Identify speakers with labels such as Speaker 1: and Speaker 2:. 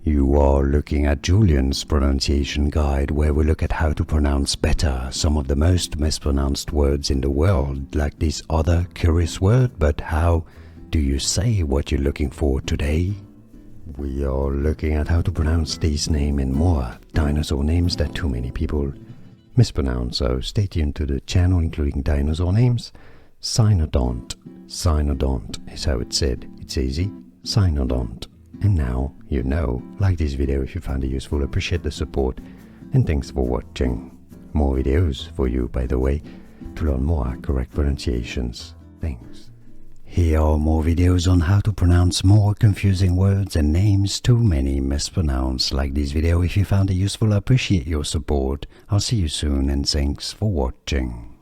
Speaker 1: You are looking at Julian's pronunciation guide, where we look at how to pronounce better some of the most mispronounced words in the world, like this other curious word. But how do you say what you're looking for today? We are looking at how to pronounce this name and more dinosaur names that too many people mispronounce, so stay tuned to the channel, including dinosaur names. Cynodont. Cynodont is how it's said. It's easy. Cynodont. And now you know. Like this video if you found it useful, appreciate the support, and thanks for watching. More videos for you, by the way, to learn more correct pronunciations. Thanks. Here are more videos on how to pronounce more confusing words and names too many mispronounced. Like this video if you found it useful, I appreciate your support. I'll see you soon, and thanks for watching.